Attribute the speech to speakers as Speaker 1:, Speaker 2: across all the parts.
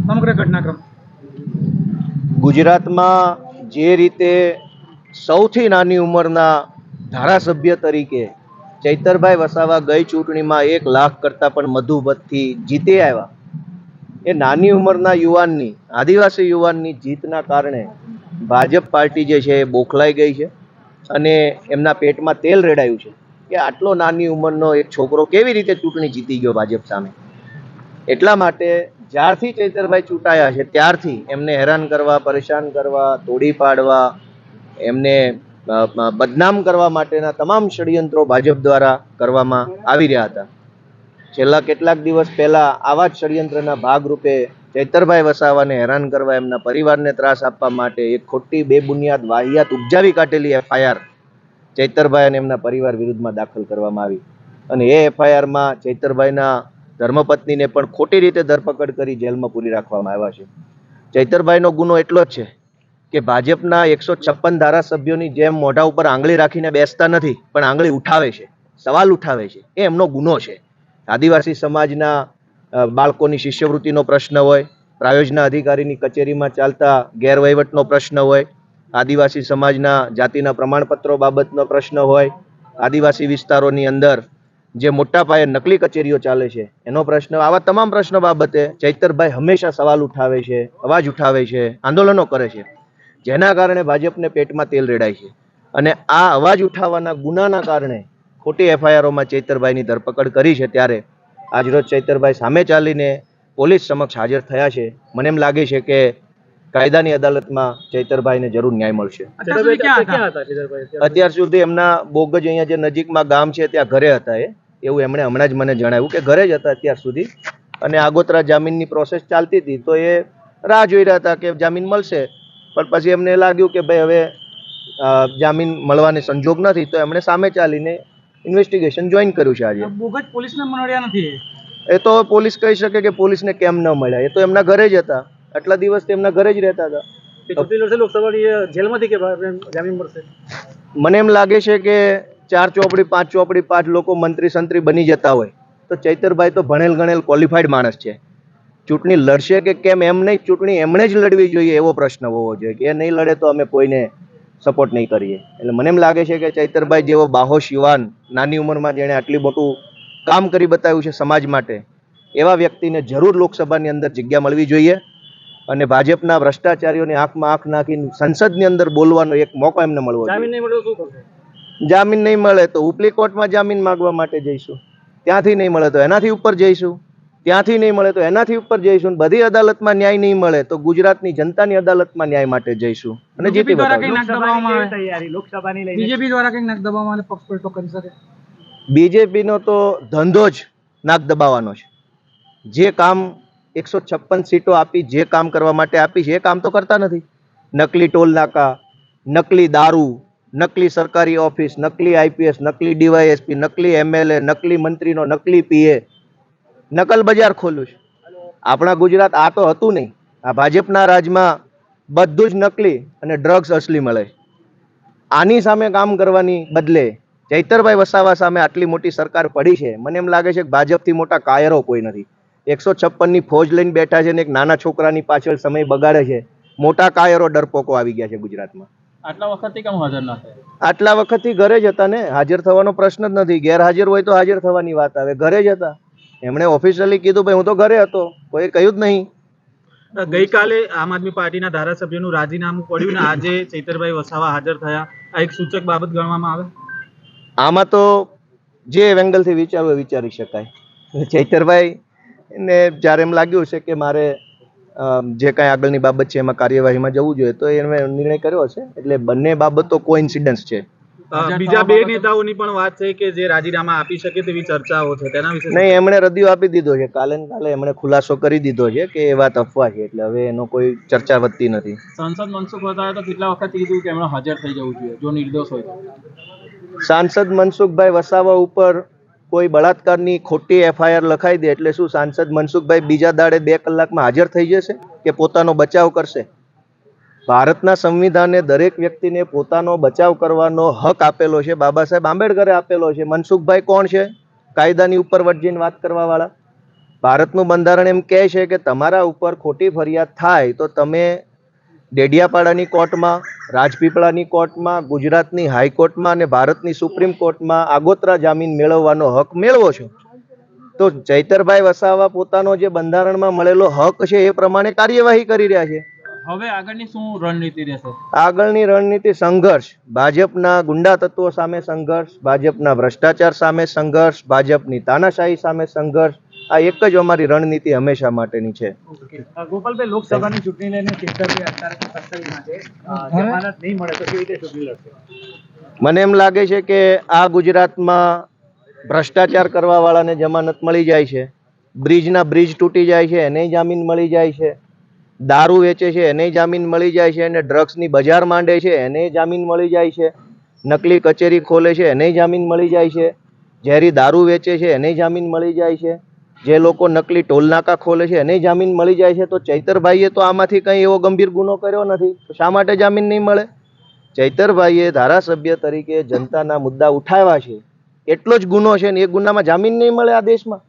Speaker 1: સમગ્ર ઘટનાક્રમ?
Speaker 2: ગુજરાતમાં જે રીતે સૌથી નાની ઉંમરના ધારાસભ્ય તરીકે ચૈતરભાઈ વસાવા ગઈ ચૂંટણીમાં 1 લાખ કરતાં પણ વધુ મતથી જીતી આવ્યા, એ નાની ઉંમરના યુવાનની, આદિવાસી યુવાનની જીતના કારણે ભાજપ પાર્ટી જે છે એ બોખલાઈ ગઈ છે અને એમના પેટમાં તેલ રેડાયું છે કે આટલો નાની ઉંમરનો એક છોકરો કેવી રીતે ચૂંટણી જીતી ગયો ભાજપ સામે. એટલા માટે જ્યારથી ચૈતરભાઈ ચૂંટાયા છે ત્યારથી એમને હેરાન કરવા, પરેશાન કરવા, તોડી પાડવા, એમને બદનામ કરવા માટેના તમામ ષડયંત્રો ભાજપ દ્વારા કરવામાં આવી રહ્યા હતા. છેલ્લા કેટલાક દિવસ પહેલા આવા જ ષડયંત્રના ભાગરૂપે ચૈતરભાઈ વસાવાને હેરાન કરવા, એમના પરિવારને ત્રાસ આપવા માટે એક ખોટી બેબુનિયાદ વાહિયાત ઉપજાવી કાઢેલી FIR ચૈતરભાઈ અને એમના પરિવાર વિરુદ્ધમાં દાખલ કરવામાં આવી અને એ FIRમાં ચૈતરભાઈના ધર્મપત્નીને પણ ખોટી રીતે ધરપકડ કરી જેલમાં પૂરી રાખવામાં આવ્યા છે. ચૈતરભાઈનો ગુનો એટલો જ છે કે ભાજપના 156 ધારાસભ્યોની જેમ મોઢા ઉપર આંગળી રાખીને બેસતા નથી, પણ આંગળી ઉઠાવે છે, સવાલ ઉઠાવે છે. એ એમનો ગુનો છે. આદિવાસી સમાજના બાળકોની શિષ્યવૃત્તિનો પ્રશ્ન હોય, પ્રાયોજના અધિકારીની કચેરીમાં ચાલતા ગેરવહીવટનો પ્રશ્ન હોય, આદિવાસી સમાજના જાતિના પ્રમાણપત્રો બાબતનો પ્રશ્ન હોય, આદિવાસી વિસ્તારોની અંદર જે મોટા પાયે નકલી કચેરીઓ ચાલે છે એનો પ્રશ્ન, આવા તમામ પ્રશ્નો બાબતે ચૈતરભાઈ હંમેશા સવાલ ઉઠાવે છે, અવાજ ઉઠાવે છે, આંદોલનો કરે છે, જેના કારણે ભાજપને પેટમાં તેલ રેડાય છે. અને આ અવાજ ઉઠાવવાના ગુનાના કારણે ખોટી FIRઓમાં ચૈતરભાઈની ધરપકડ કરી છે. ત્યારે આજરોજ ચૈતરભાઈ સામે ચાલીને પોલીસ સમક્ષ હાજર થયા છે. મને એમ લાગે છે કે કાયદાની અદાલતમાં ચૈતરભાઈને જરૂર ન્યાય મળશે. અત્યાર સુધી એમના બોગજ અહીંયા જે નજીકમાં ગામ છે ત્યાં ઘરે હતા, એવું એમણે હમણાં જ મને જણાવ્યું કે ઘરે જ હતા અત્યાર સુધી અને આગોતરા જામીનની પ્રોસેસ ચાલતી હતી તો એ રાહ જોઈ રહ્યા હતા કે જામીન મળશે. પણ પછી એમને લાગ્યું કે ભાઈ હવે જામીન મળવાને સંજોગ નથી તો એમણે સામે ચાલીને ઇન્વેસ્ટિગેશન જોઈન કર્યું છે. આજે
Speaker 1: બોગસ પોલીસને મળ્યા નથી,
Speaker 2: એ તો પોલીસ કહી શકે કે પોલીસને કેમ ન મળ્યા, એ તો એમના ઘરે જ હતા, આટલા દિવસ તેમના ઘરે જ રહેતા હતા.
Speaker 1: જેલમાંથી કે જામીન મળશે?
Speaker 2: મને એમ લાગે છે કે 4 ચોપડી 5 ચોપડી 5 લોકો મંત્રી સંત્રી બની જતા હોય તો ચૈતરભાઈ તો ભણેલ ગણેલ ક્વોલિફાઈડ માણસ છે. ચૂંટણી લડશે કે કેમ એમ નહીં, ચૂંટણી એમણે જ લડવી જોઈએ એવો પ્રશ્ન હોવો જોઈએ કે એ નહીં લડે તો અમે કોઈને સપોર્ટ નહીં કરીએ. એટલે મને એમ લાગે છે કે ચૈતરભાઈ જેવો બાહોશ યુવાન, નાની ઉંમરમાં જેણે આટલી મોટું કામ કરી બતાવ્યું છે સમાજ માટે, એવા વ્યક્તિને જરૂર લોકસભાની અંદર જગ્યા મળવી જોઈએ અને ભાજપના ભ્રષ્ટાચારીઓને આંખમાં આંખ નાખીને સંસદની અંદર બોલવાનો એક મોકો એમને મળવો જોઈએ. જામીન નહીં મળે તો ઉપલી કોર્ટમાં જામીન માંગવા માટે જઈશું, ત્યાંથી નહીં મળે તો એનાથી ઉપર જઈશું, ત્યાંથી નહીં મળે તો એનાથી ઉપર જઈશું, બધી અદાલતમાં ન્યાય નહીં મળે તો ગુજરાતની જનતાની અદાલતમાં ન્યાય માટે જઈશું અને જીતી બતાવીશું. બીજેપીનો તો ધંધો જ નાક દબાવવાનો છે. જે કામ 156 સીટો આપી, જે કામ કરવા માટે આપી છે એ કામ તો કરતા નથી. નકલી ટોલ નાકા, નકલી દારૂ, નકલી સરકારી ઓફિસ, નકલી IPS, નકલી DYSP, નકલી MLA, નકલી મંત્રીનો નકલી PA, નકલ બજાર ખોલ્યું છે. આપણા ગુજરાત આ તો હતું નહીં. આ ભાજપના રાજમાં બધું જ નકલી અને ડ્રગ્સ અસલી મળે. આની સામે કામ કરવાની બદલે ચૈતરભાઈ વસાવા સામે આટલી મોટી સરકાર પડી છે. મને એમ લાગે છે કે ભાજપથી મોટા કાયરો કોઈ નથી. 156ની ફોજ લઈને બેઠા છે ને એક નાના છોકરાની પાછળ સમય બગાડે છે. મોટા કાયરો ડરપોકો આવી ગયા છે ગુજરાતમાં.
Speaker 1: આટલા વખતથી કેમ હાજર ના થયા?
Speaker 2: આટલા વખતથી ઘરે જ હતા ને, હાજર થવાનો પ્રશ્ન જ નથી. ગેરહાજર હોય તો હાજર થવાની વાત આવે, ઘરે જ હતા. એમણે ઓફિશિયલી કીધું ભાઈ હું તો ઘરે હતો, કોઈ કહ્યું જ નહીં.
Speaker 1: ગઈકાલે આમ આદમી પાર્ટીના ધારાસભ્યનું રાજીનામું પડ્યું ને આજે ચૈતરભાઈ વસાવા હાજર થયા, આ એક સૂચક બાબત ગણવામાં આવે?
Speaker 2: આમાં તો જે એંગલથી વિચારવું એ વિચારી શકાય. ચૈતરભાઈ ને જ્યારે એમ લાગ્યું છે કે મારે જે કાંઈ આગળની બાબત છે એમાં કાર્યવાહીમાં જવું જોઈએ તો એમણે નિર્ણય કર્યો હશે. એટલે બંને બાબતો કોઇન્સિડન્સ છે.
Speaker 1: બીજા બે નેતાઓની પણ વાત છે કે જે રાજીનામા આપી શકે તેવી ચર્ચાઓ છે, તેના વિશે
Speaker 2: નહીં, એમણે રદિયો આપી દીધો છે. કાલે એમણે ખુલાસો કરી દીધો છે કે એ વાત અફવા છે, એટલે હવે એનો કોઈ ચર્ચા વધતી નથી.
Speaker 1: સાંસદ મનસુખ વસાવાએ તો કેટલા વખત કીધું કે એમણે હાજર થઈ જવું જોઈએ જો નિર્દોષ હોય તો.
Speaker 2: સાંસદ મનસુખભાઈ વસાવા ઉપર કોઈ બળાત્કારની ખોટી FIR લખાઈ દે એટલે શું સાંસદ મનસુખભાઈ બીજા દાડે 2 કલાકમાં હાજર થઈ જશે કે પોતાનો બચાવ કરશે? ભારતના સંવિધાને દરેક વ્યક્તિને પોતાનો બચાવ કરવાનો હક આપેલો છે, બાબા સાહેબ આંબેડકરે આપેલો છે. મનસુખભાઈ કોણ છે? કાયદાની ઉપર વટ જઈને વાત કરવા વાળા. ભારતનું બંધારણ એમ કહે છે કે તમારા ઉપર ખોટી ફરિયાદ થાય તો તમે ડેડિયાપાડાની કોર્ટમાં, રાજપીપળાની કોર્ટમાં, ગુજરાતની હાઈકોર્ટમાં અને ભારતની સુપ્રીમ કોર્ટમાં આગોતરા જામીન મેળવવાનો હક મેળવો છો. તો ચૈતરભાઈ વસાવા પોતાનો જે બંધારણમાં મળેલો હક છે એ પ્રમાણે કાર્યવાહી કરી રહ્યા છે.
Speaker 1: હવે આગળની શું રણનીતિ રહેશે?
Speaker 2: આગળની રણનીતિ સંઘર્ષ, ભાજપના ગુંડા તત્વો સામે સંઘર્ષ, ભાજપના ભ્રષ્ટાચાર સામે સંઘર્ષ, ભાજપની તાનાશાહી સામે સંઘર્ષ. આ એક જ અમારી રણનીતિ હંમેશા માટેની છે.
Speaker 1: ગોપાલભાઈ, લોકસભાની ચૂંટણી લઈને ચૈતરભાઈ અત્યારે કસ્ટડીમાં છે. જમાનત નહીં મળે તો કેવી રીતે ચૂંટણી લડશે?
Speaker 2: મને એમ લાગે છે કે આ ગુજરાતમાં ભ્રષ્ટાચાર કરવા વાળાને જમાનત મળી જાય છે, બ્રિજ તૂટી જાય છે એને જામીન મળી જાય છે, દારૂ વેચે છે એને જામીન મળી જાય છે, અને ડ્રગ્સની બજાર માંડે છે એને જામીન મળી જાય છે, નકલી કચેરી ખોલે છે એને જામીન મળી જાય છે, ઝેરી દારૂ વેચે છે એને જામીન મળી જાય છે, જે લોકો નકલી ટોલનાકા ખોલે છે એને જામીન મળી જાય છે. તો ચૈતરભાઈએ તો આમાંથી કંઈ એવો ગંભીર ગુનો કર્યો નથી, તો શા માટે જામીન નહીં મળે? ચૈતરભાઈએ ધારાસભ્ય તરીકે જનતાના મુદ્દા ઉઠાવ્યા છે, એટલો જ ગુનો છે ને એ ગુનામાં જામીન નહીં મળે આ દેશમાં?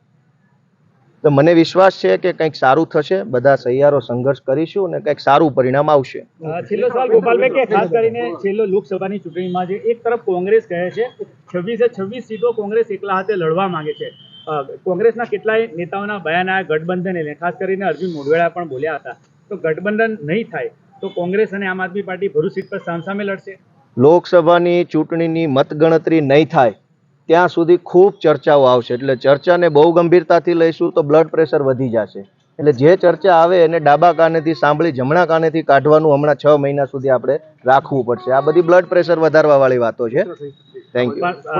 Speaker 2: તો મને વિશ્વાસ છે કે કંઈક સારું થશે. બધા સહિયારો સંઘર્ષ કરીશું અને કંઈક સારું પરિણામ આવશે.
Speaker 1: છેલ્લો સવાલ ગોપાલભાઈ, કે ખાસ કરીને છેલ્લો લોકસભાની ચૂંટણીમાં જે એક તરફ કોંગ્રેસ કહે છે 26 સીટો કોંગ્રેસ એકલા હાથે લડવા માંગે છે, કોંગ્રેસના કેટલાય નેતાઓના બયાન આવ્યા ગઠબંધન, ખાસ કરીને અર્જુન મોઢવાડા પણ બોલ્યા હતા. તો ગઠબંધન નહીં થાય તો કોંગ્રેસ અને આમ આદમી પાર્ટી ભરૂચ સીટ પર સામસામે લડશે.
Speaker 2: લોકસભાની ચૂંટણીની મતગણતરી નહીં થાય ત્યાં સુધી ખૂબ ચર્ચાઓ આવશે, એટલે ચર્ચાને બહુ ગંભીરતાથી લઈશું તો બ્લડ પ્રેશર વધી જશે. એટલે જે ચર્ચા આવે એને ડાબા કાનેથી સાંભળી જમણા કાનેથી કાઢવાનું હમણાં 6 મહિના સુધી આપણે રાખવું પડશે. આ બધી બ્લડ પ્રેશર વધારવા વાળી વાતો છે. Thank you.